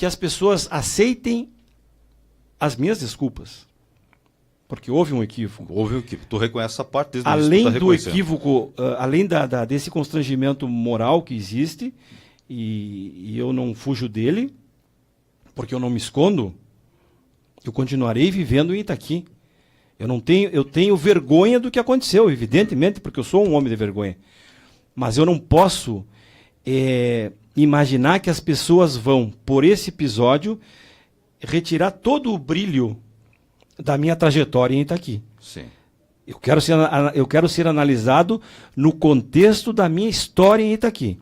que as pessoas aceitem as minhas desculpas. Porque houve um equívoco. Houve um equívoco. Tu reconhece essa parte desde além do equívoco, além desse constrangimento moral que existe, e eu não fujo dele, porque eu não me escondo, eu continuarei vivendo em Itaqui. Eu tenho vergonha do que aconteceu, evidentemente, porque eu sou um homem de vergonha. Mas eu não posso imaginar que as pessoas vão, por esse episódio, retirar todo o brilho da minha trajetória em Itaqui. Sim. Eu quero ser analisado no contexto da minha história em Itaqui.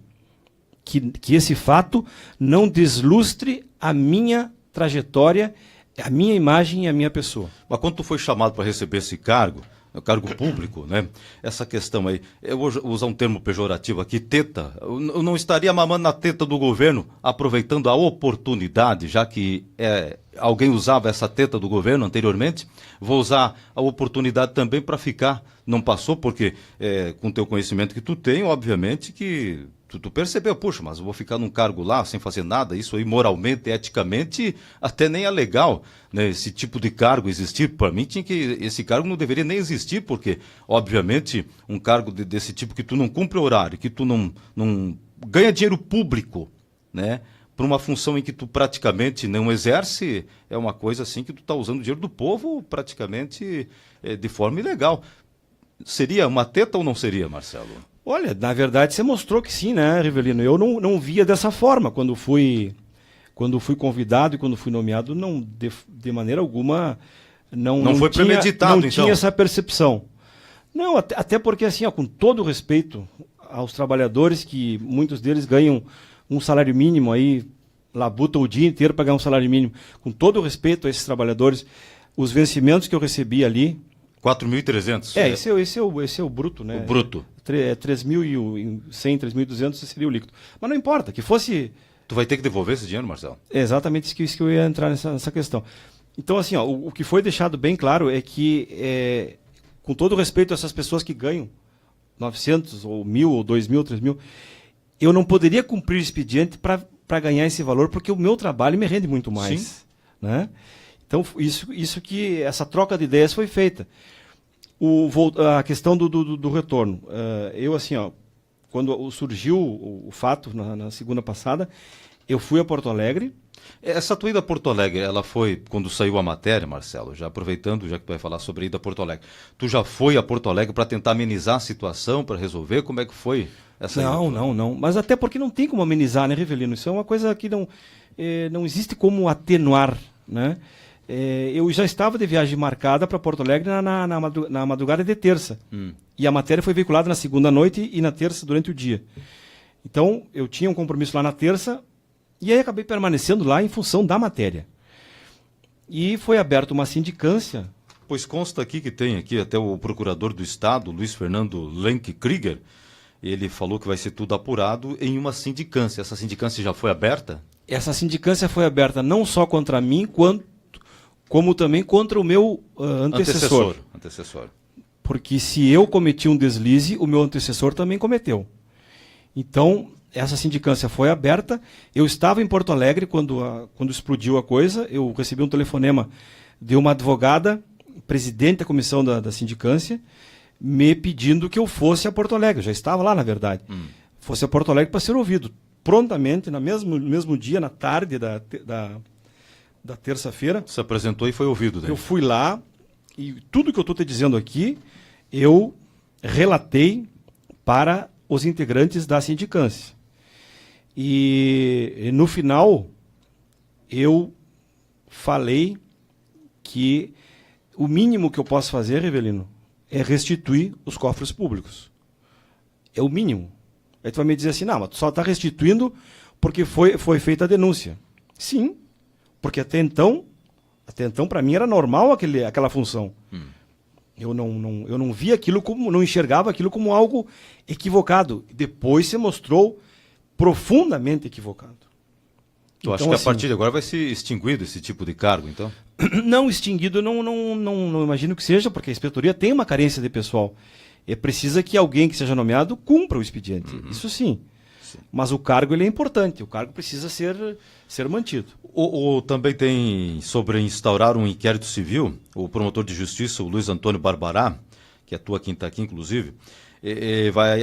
Que esse fato não deslustre a minha trajetória, a minha imagem e a minha pessoa. Mas quando tu foi chamado para receber esse cargo, o cargo público, né? Essa questão aí, eu vou usar um termo pejorativo aqui, teta. Eu não estaria mamando na teta do governo, aproveitando a oportunidade, já que alguém usava essa teta do governo anteriormente, vou usar a oportunidade também para ficar. Não passou, porque com o teu conhecimento que tu tem, obviamente que tu percebeu, puxa, mas eu vou ficar num cargo lá sem fazer nada, isso aí moralmente, eticamente, até nem é legal, né? Esse tipo de cargo existir, para mim esse cargo não deveria nem existir, porque, obviamente, um cargo desse tipo que tu não cumpre horário, que tu não ganha dinheiro público, né? Para uma função em que tu praticamente não exerce, é uma coisa assim que tu está usando o dinheiro do povo praticamente de forma ilegal. Seria uma teta ou não seria, Marcelo? Olha, na verdade você mostrou que sim, né, Rivelino? Eu não via dessa forma quando fui convidado e quando fui nomeado, não de maneira alguma não foi premeditado, não tinha essa percepção. Não, até porque assim, com todo respeito aos trabalhadores, que muitos deles ganham um salário mínimo aí, labutam o dia inteiro para ganhar um salário mínimo, com todo respeito a esses trabalhadores, os vencimentos que eu recebi ali, 4.300. Esse é o bruto, né? O bruto. 3.100, 3.200 seria o líquido. Mas não importa, que fosse... Tu vai ter que devolver esse dinheiro, Marcelo? É exatamente isso que eu ia entrar nessa questão. Então, assim, o que foi deixado bem claro é que, com todo respeito a essas pessoas que ganham 900, ou 1.000, ou 2.000, 3.000, eu não poderia cumprir o expediente para ganhar esse valor, porque o meu trabalho me rende muito mais. Sim. Né? Então, essa troca de ideias foi feita. A questão do retorno. Eu, assim, quando surgiu o fato na segunda passada, eu fui a Porto Alegre. Essa tua ida a Porto Alegre, ela foi quando saiu a matéria, Marcelo, já aproveitando, já que tu vai falar sobre a ida a Porto Alegre. Tu já foi a Porto Alegre para tentar amenizar a situação, para resolver? Como é que foi essa ida? Não. Mas até porque não tem como amenizar, né, Rivelino? Isso é uma coisa que não existe como atenuar, né? Eu já estava de viagem marcada para Porto Alegre na madrugada de terça. E a matéria foi veiculada na segunda noite e na terça durante o dia. Então, eu tinha um compromisso lá na terça e aí acabei permanecendo lá em função da matéria. E foi aberta uma sindicância. Pois consta aqui que tem aqui até o procurador do Estado, Luiz Fernando Lenk Krieger, ele falou que vai ser tudo apurado em uma sindicância. Essa sindicância já foi aberta? Essa sindicância foi aberta não só contra mim, como também contra o meu antecessor. Porque se eu cometi um deslize, o meu antecessor também cometeu. Então, essa sindicância foi aberta. Eu estava em Porto Alegre quando explodiu a coisa. Eu recebi um telefonema de uma advogada, presidente da comissão da sindicância, me pedindo que eu fosse a Porto Alegre. Eu já estava lá, na verdade. Fosse a Porto Alegre para ser ouvido. Prontamente, no mesmo dia, na tarde da terça-feira. Se apresentou e foi ouvido. Daí. Eu fui lá e tudo que eu estou te dizendo aqui, eu relatei para os integrantes da sindicância. E no final, eu falei que o mínimo que eu posso fazer, Rivelino, é restituir os cofres públicos. É o mínimo. Aí tu vai me dizer assim, não, mas tu só está restituindo porque foi feita a denúncia. Sim, porque até então para mim era normal aquela função. Eu não via aquilo não enxergava aquilo como algo equivocado. Depois se mostrou profundamente equivocado. Tu acha que a partir de agora vai ser extinguido esse tipo de cargo, então? Não, extinguido não imagino que seja, porque a inspetoria tem uma carência de pessoal. Precisa que alguém que seja nomeado cumpra o expediente. Isso sim. Mas o cargo ele é importante, o cargo precisa ser mantido. Também tem sobre instaurar um inquérito civil, o promotor de justiça, o Luiz Antônio Barbará, que atua aqui em Itaqui, inclusive,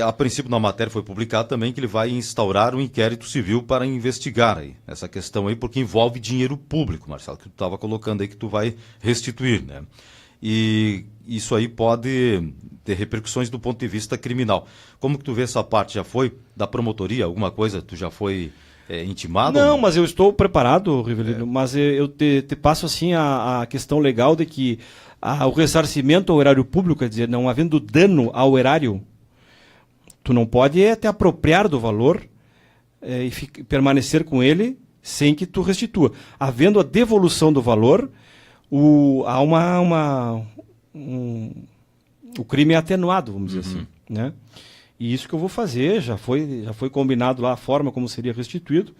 a princípio na matéria foi publicado também que ele vai instaurar um inquérito civil para investigar aí, essa questão aí, porque envolve dinheiro público, Marcelo, que tu estava colocando aí que tu vai restituir, né? E isso aí pode ter repercussões do ponto de vista criminal. Como que tu vê essa parte? Já foi da promotoria? Alguma coisa? Tu já foi intimado? Não, mas eu estou preparado, Rivelino, mas eu te passo assim a questão legal de que o ressarcimento ao erário público, quer dizer, não havendo dano ao erário, tu não pode te apropriar do valor e permanecer com ele sem que tu restitua. Havendo a devolução do valor, o crime é atenuado, vamos dizer assim, né? E isso que eu vou fazer, já foi combinado lá a forma como seria restituído,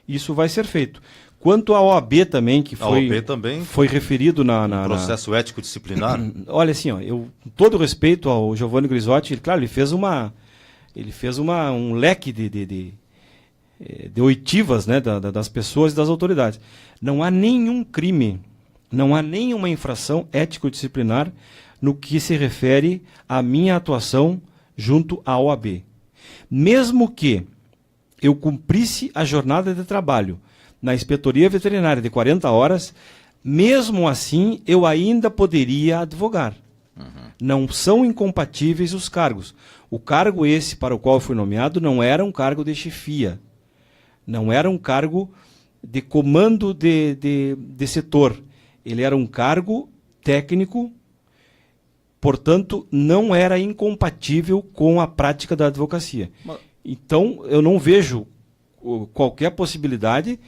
isso vai ser feito. Quanto à OAB também, que foi referido na processo ético disciplinar. Olha assim, eu com todo respeito ao Giovanni Grisotti, ele fez um leque de oitivas, né, das pessoas e das autoridades. Não há nenhum crime, não há nenhuma infração ético-disciplinar no que se refere à minha atuação junto à OAB. Mesmo que eu cumprisse a jornada de trabalho na inspetoria veterinária de 40 horas, mesmo assim eu ainda poderia advogar. Não são incompatíveis os cargos. O cargo esse para o qual eu fui nomeado não era um cargo de chefia, não era um cargo de comando de setor. Ele era um cargo técnico, portanto, não era incompatível com a prática da advocacia. Então, eu não vejo qualquer possibilidade.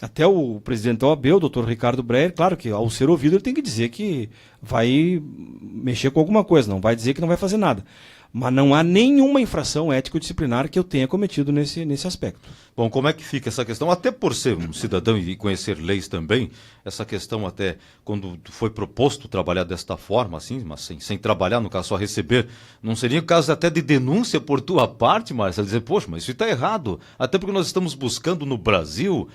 Até o presidente da OAB, o doutor Ricardo Breyer, claro que ao ser ouvido ele tem que dizer que vai mexer com alguma coisa, não vai dizer que não vai fazer nada. Mas não há nenhuma infração ético-disciplinar que eu tenha cometido nesse aspecto. Bom, como é que fica essa questão? Até por ser um cidadão e conhecer leis também, essa questão até quando foi proposto trabalhar desta forma, assim, mas sem trabalhar, no caso só receber, não seria caso até de denúncia por tua parte, Marcelo, dizer, poxa, mas isso está errado. Até porque nós estamos buscando no Brasil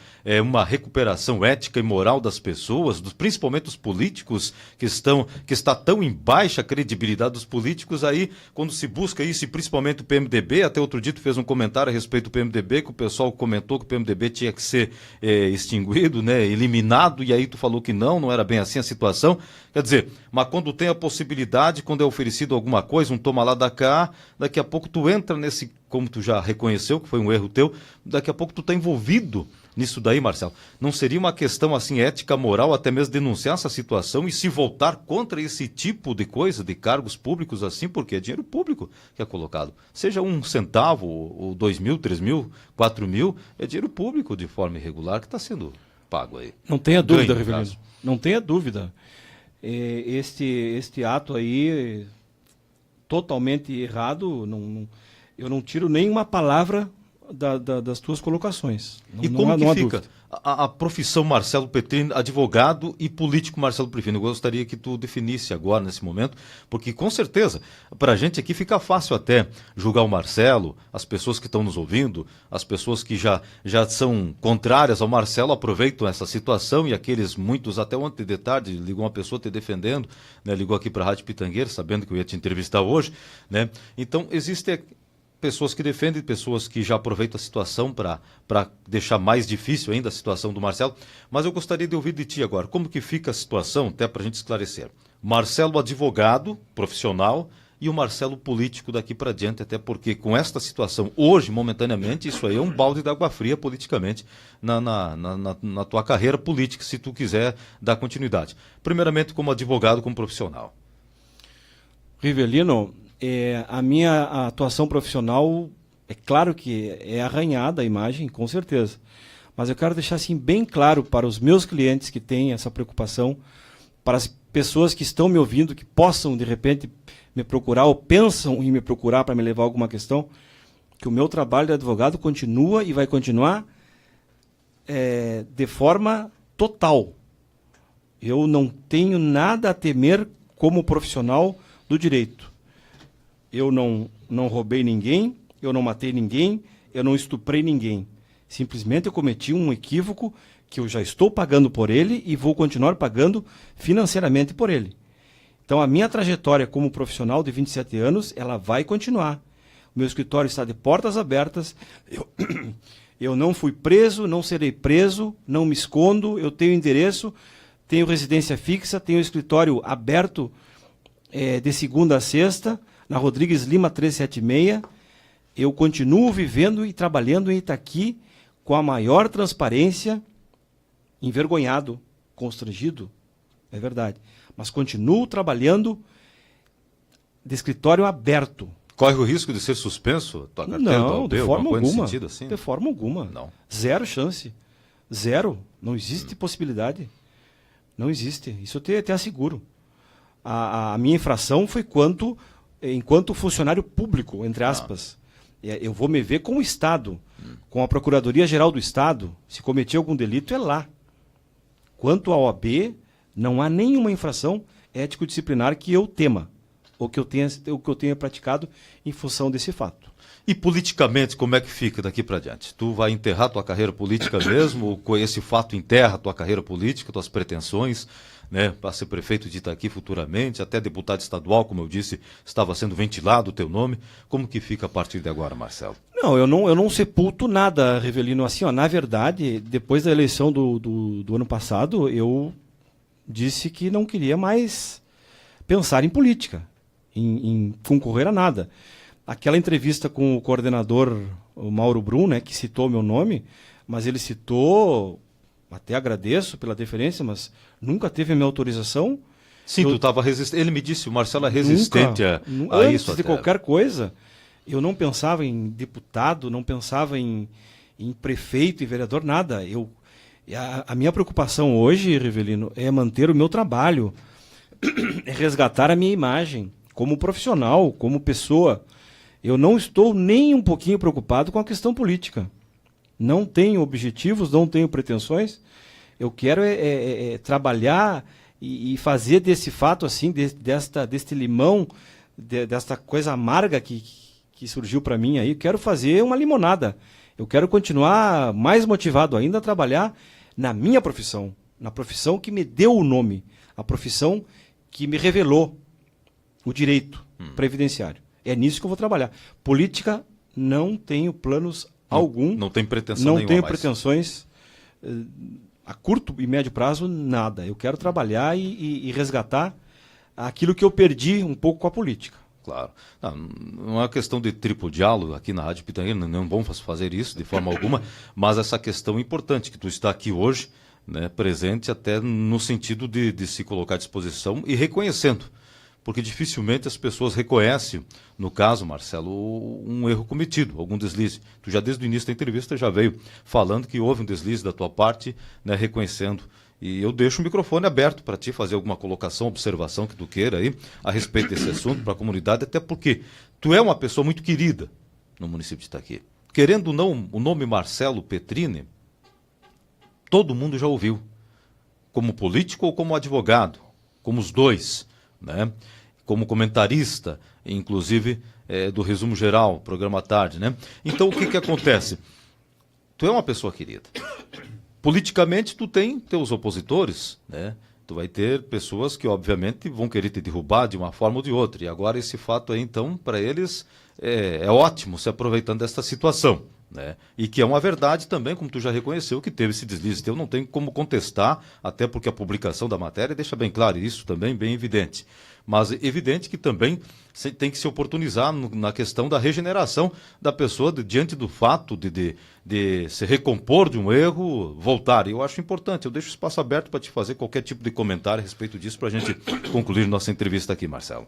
uma recuperação ética e moral das pessoas, principalmente dos políticos que está tão em baixa a credibilidade dos políticos aí, quando se busca isso, e principalmente o PMDB, até outro dia tu fez um comentário a respeito do PMDB, que o pessoal comentou que o PMDB tinha que ser extinguido, né, eliminado, e aí tu falou que não era bem assim a situação. Quer dizer, mas quando tem a possibilidade, quando é oferecido alguma coisa, um toma lá da cá, daqui a pouco tu entra nesse, como tu já reconheceu, que foi um erro teu, daqui a pouco tu está envolvido nisso daí, Marcelo. Não seria uma questão assim ética, moral, até mesmo denunciar essa situação e se voltar contra esse tipo de coisa, de cargos públicos assim, porque é dinheiro público que é colocado. Seja 1 centavo, ou 2 mil, 3 mil, 4 mil, é dinheiro público de forma irregular que está sendo pago aí. Não tenha dúvida, Rivelino. Não tenha dúvida. Este ato aí, totalmente errado, eu não tiro nenhuma palavra das tuas colocações. Como que fica a profissão Marcelo Petrini, advogado e político Marcelo Petrini? Eu gostaria que tu definisse agora, nesse momento, porque com certeza, para a gente aqui fica fácil até julgar o Marcelo, as pessoas que estão nos ouvindo, as pessoas que já são contrárias ao Marcelo, aproveitam essa situação, e aqueles muitos, até ontem de tarde, ligou uma pessoa te defendendo, né, ligou aqui para a Rádio Pitangueira, sabendo que eu ia te entrevistar hoje, né? Então, existe pessoas que defendem, pessoas que já aproveitam a situação para deixar mais difícil ainda a situação do Marcelo. Mas eu gostaria de ouvir de ti agora, como que fica a situação, até para a gente esclarecer. Marcelo advogado, profissional, e o Marcelo político daqui para diante, até porque com esta situação, hoje, momentaneamente, isso aí é um balde de água fria politicamente na tua carreira política, se tu quiser dar continuidade. Primeiramente como advogado, como profissional. Rivelino, a minha atuação profissional, é claro que é arranhada a imagem, com certeza. Mas eu quero deixar assim bem claro para os meus clientes que têm essa preocupação, para as pessoas que estão me ouvindo, que possam, de repente, me procurar ou pensam em me procurar para me levar a alguma questão, que o meu trabalho de advogado continua e vai continuar de forma total. Eu não tenho nada a temer como profissional do direito. Eu não roubei ninguém, eu não matei ninguém, eu não estuprei ninguém. Simplesmente eu cometi um equívoco que eu já estou pagando por ele e vou continuar pagando financeiramente por ele. Então, a minha trajetória como profissional de 27 anos, ela vai continuar. O meu escritório está de portas abertas. Eu não fui preso, não serei preso, não me escondo, eu tenho endereço, tenho residência fixa, tenho escritório aberto de segunda a sexta, na Rodrigues Lima 376. Eu continuo vivendo e trabalhando em Itaqui com a maior transparência, envergonhado, constrangido, é verdade. Mas continuo trabalhando de escritório aberto. Corre o risco de ser suspenso? Tua carteira Não, de forma alguma. Sentido assim? De forma alguma. Não. Zero chance. Zero. Não existe possibilidade. Não existe. Isso eu te asseguro. A minha infração foi enquanto funcionário público, entre aspas. Eu vou me ver com o Estado, com a Procuradoria-Geral do Estado. Se cometer algum delito, é lá. Quanto à OAB, não há nenhuma infração ético-disciplinar que eu tema, ou que eu tenha praticado em função desse fato. E politicamente, como é que fica daqui para diante? Tu vai enterrar tua carreira política mesmo? Ou esse fato enterra tua carreira política, tuas pretensões, né, para ser prefeito de Itaqui futuramente, até deputado estadual, como eu disse, estava sendo ventilado o teu nome. Como que fica a partir de agora, Marcelo? Não, eu não sepulto nada, Rivelino. Assim, na verdade, depois da eleição do ano passado, eu disse que não queria mais pensar em política, em concorrer a nada. Aquela entrevista com o coordenador, o Mauro Brum, né, que citou meu nome, mas ele citou, até agradeço pela deferência, mas nunca teve a minha autorização. Sim, tu estava resistente. Ele me disse, o Marcelo é resistente a isso. Antes de qualquer coisa, eu não pensava em deputado, não pensava em prefeito e vereador, nada. A minha preocupação hoje, Rivelino, é manter o meu trabalho, é resgatar a minha imagem como profissional, como pessoa. Eu não estou nem um pouquinho preocupado com a questão política. Não tenho objetivos, não tenho pretensões. Eu quero trabalhar e fazer desse fato, assim, deste limão, desta coisa amarga que surgiu para mim aí, quero fazer uma limonada. Eu quero continuar mais motivado ainda a trabalhar na minha profissão, na profissão que me deu o nome, a profissão que me revelou o direito previdenciário. É nisso que eu vou trabalhar. Política, não tenho planos algum. Não tem pretensão nenhuma. Não tenho pretensões a curto e médio prazo, nada. Eu quero trabalhar e resgatar aquilo que eu perdi um pouco com a política. Claro. Não é uma questão de tripudiá-lo aqui na Rádio Pitangueira, não vamos fazer isso de forma alguma, mas essa questão importante, que tu está aqui hoje, né, presente até no sentido de se colocar à disposição e reconhecendo. Porque dificilmente as pessoas reconhecem, no caso, Marcelo, um erro cometido, algum deslize. Tu já desde o início da entrevista já veio falando que houve um deslize da tua parte, né, reconhecendo. E eu deixo o microfone aberto para ti fazer alguma colocação, observação que tu queira aí a respeito desse assunto para a comunidade, até porque tu é uma pessoa muito querida no município de Itaqui. Querendo ou não, o nome Marcelo Petrini, todo mundo já ouviu, como político ou como advogado, como os dois, né? Como comentarista, inclusive do Resumo Geral, programa à tarde, né? Então o que acontece? Tu é uma pessoa querida. Politicamente tu tem teus opositores, né? Tu vai ter pessoas que obviamente vão querer te derrubar de uma forma ou de outra. E agora esse fato aí, então, para eles é ótimo se aproveitando desta situação, né? E que é uma verdade também, como tu já reconheceu, que teve esse deslize teu, não tem como contestar, até porque a publicação da matéria deixa bem claro isso também, bem evidente. Mas é evidente que também tem que se oportunizar na questão da regeneração da pessoa diante do fato de se recompor de um erro, voltar. E eu acho importante, eu deixo o espaço aberto para te fazer qualquer tipo de comentário a respeito disso, para a gente concluir nossa entrevista aqui, Marcelo.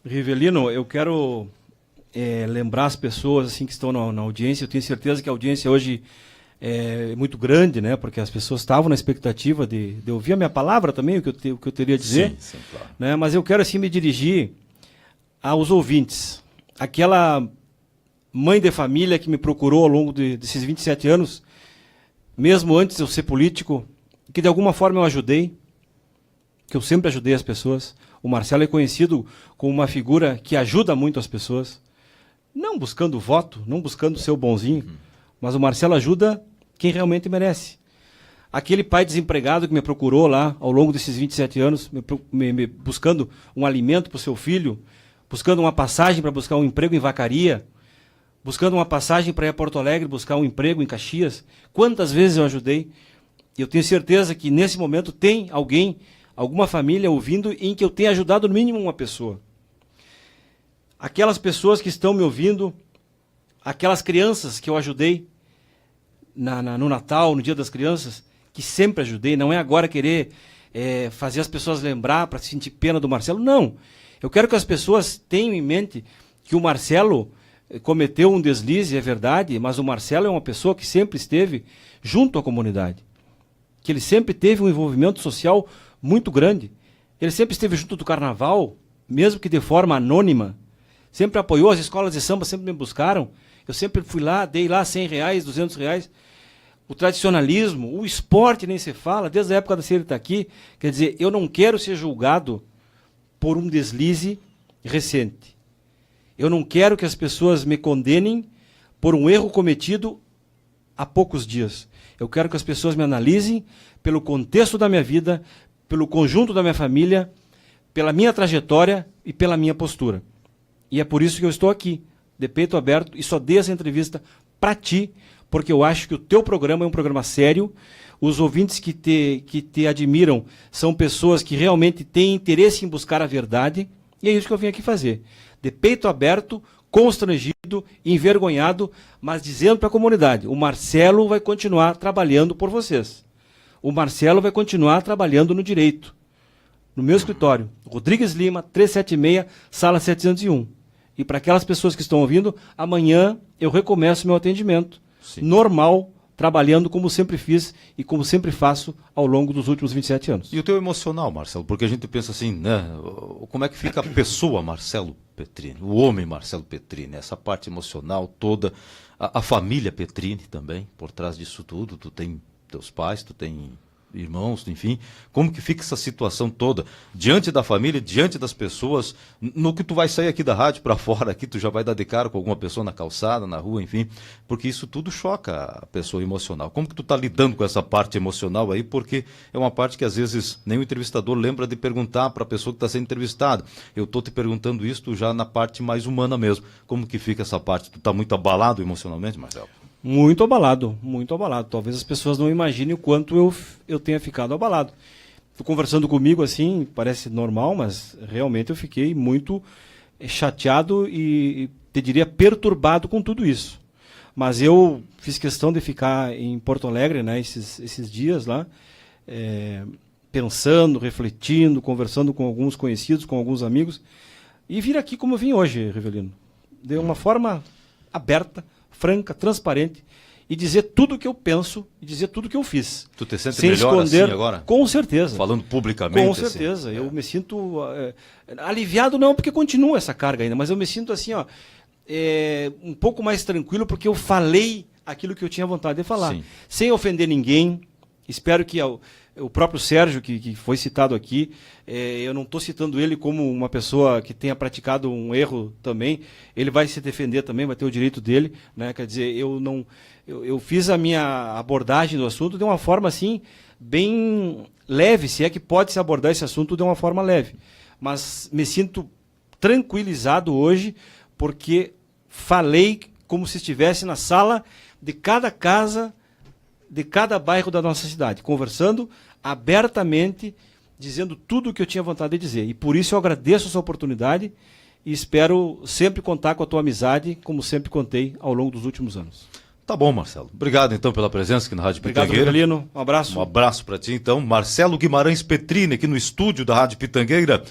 Rivelino, eu quero lembrar as pessoas assim, que estão na audiência. Eu tenho certeza que a audiência hoje é muito grande, né? Porque as pessoas estavam na expectativa de ouvir a minha palavra também, o que eu teria a dizer. Sim, claro. Né? Mas eu quero assim me dirigir aos ouvintes. Aquela mãe de família que me procurou ao longo desses 27 anos, mesmo antes de eu ser político, que de alguma forma eu ajudei, que eu sempre ajudei as pessoas. O Marcelo é conhecido como uma figura que ajuda muito as pessoas. não buscando voto, não buscando ser o bonzinho, mas o Marcelo ajuda quem realmente merece. Aquele pai desempregado que me procurou lá ao longo desses 27 anos, buscando um alimento para o seu filho, buscando uma passagem para buscar um emprego em Vacaria, buscando uma passagem para ir a Porto Alegre, buscar um emprego em Caxias. Quantas vezes eu ajudei? E eu tenho certeza que nesse momento tem alguém, alguma família ouvindo em que eu tenha ajudado no mínimo uma pessoa. Aquelas pessoas que estão me ouvindo, aquelas crianças que eu ajudei no Natal, no Dia das Crianças, que sempre ajudei, não é agora querer fazer as pessoas lembrar para sentir pena do Marcelo, não. Eu quero que as pessoas tenham em mente que o Marcelo cometeu um deslize, é verdade, mas o Marcelo é uma pessoa que sempre esteve junto à comunidade, que ele sempre teve um envolvimento social muito grande, ele sempre esteve junto do carnaval, mesmo que de forma anônima, sempre apoiou as escolas de samba, sempre me buscaram, eu sempre fui lá, dei lá R$100, R$200, o tradicionalismo, o esporte nem se fala, desde a época da Cira aqui, quer dizer, eu não quero ser julgado por um deslize recente. Eu não quero que as pessoas me condenem por um erro cometido há poucos dias. Eu quero que as pessoas me analisem pelo contexto da minha vida, pelo conjunto da minha família, pela minha trajetória e pela minha postura. E é por isso que eu estou aqui, de peito aberto, e só dei essa entrevista para ti, porque eu acho que o teu programa é um programa sério, os ouvintes que te admiram são pessoas que realmente têm interesse em buscar a verdade, e é isso que eu vim aqui fazer. De peito aberto, constrangido, envergonhado, mas dizendo para a comunidade, o Marcelo vai continuar trabalhando por vocês. O Marcelo vai continuar trabalhando no direito, no meu escritório, Rodrigues Lima, 376, sala 701. E para aquelas pessoas que estão ouvindo, amanhã eu recomeço meu atendimento. Sim. Normal, trabalhando como sempre fiz e como sempre faço ao longo dos últimos 27 anos. E o teu emocional, Marcelo? Porque a gente pensa assim, né? Como é que fica a pessoa Marcelo Petrini, o homem Marcelo Petrini, essa parte emocional toda, a família Petrini também, por trás disso tudo, tu tem teus pais, tu tem irmãos, enfim, como que fica essa situação toda, diante da família, diante das pessoas, no que tu vai sair aqui da rádio para fora, aqui tu já vai dar de cara com alguma pessoa na calçada, na rua, enfim, porque isso tudo choca a pessoa emocional. Como que tu tá lidando com essa parte emocional aí, porque é uma parte que às vezes nem o entrevistador lembra de perguntar para a pessoa que está sendo entrevistada. Eu tô te perguntando isso já na parte mais humana mesmo. Como que fica essa parte? Tu tá muito abalado emocionalmente, Marcelo? Muito abalado, muito abalado. Talvez as pessoas não imaginem o quanto eu tenha ficado abalado. Estou conversando comigo assim, parece normal, mas realmente eu fiquei muito chateado e te diria perturbado com tudo isso. Mas eu fiz questão de ficar em Porto Alegre, né, esses dias lá, pensando, refletindo, conversando com alguns conhecidos, com alguns amigos, e vir aqui como eu vim hoje, Rivelino. De uma forma aberta, franca, transparente, e dizer tudo o que eu penso e dizer tudo o que eu fiz. Tu te sente sem melhor esconder, assim agora? Com certeza. Falando publicamente? Com certeza. Assim. Eu me sinto aliviado, não, porque continua essa carga ainda, mas eu me sinto assim, ó, um pouco mais tranquilo, porque eu falei aquilo que eu tinha vontade de falar. Sim. Sem ofender ninguém. Espero que o próprio Sérgio, que foi citado aqui, eu não estou citando ele como uma pessoa que tenha praticado um erro também, ele vai se defender também, vai ter o direito dele, né? Quer dizer, eu fiz a minha abordagem do assunto de uma forma assim, bem leve, se é que pode se abordar esse assunto de uma forma leve, mas me sinto tranquilizado hoje, porque falei como se estivesse na sala de cada casa, de cada bairro da nossa cidade, conversando abertamente, dizendo tudo o que eu tinha vontade de dizer. E por isso eu agradeço essa oportunidade e espero sempre contar com a tua amizade, como sempre contei ao longo dos últimos anos. Tá bom, Marcelo. Obrigado, então, pela presença aqui na Rádio Pitangueira. Obrigado, Rivelino. Um abraço. Um abraço para ti, então. Marcelo Guimarães Petrini, aqui no estúdio da Rádio Pitangueira.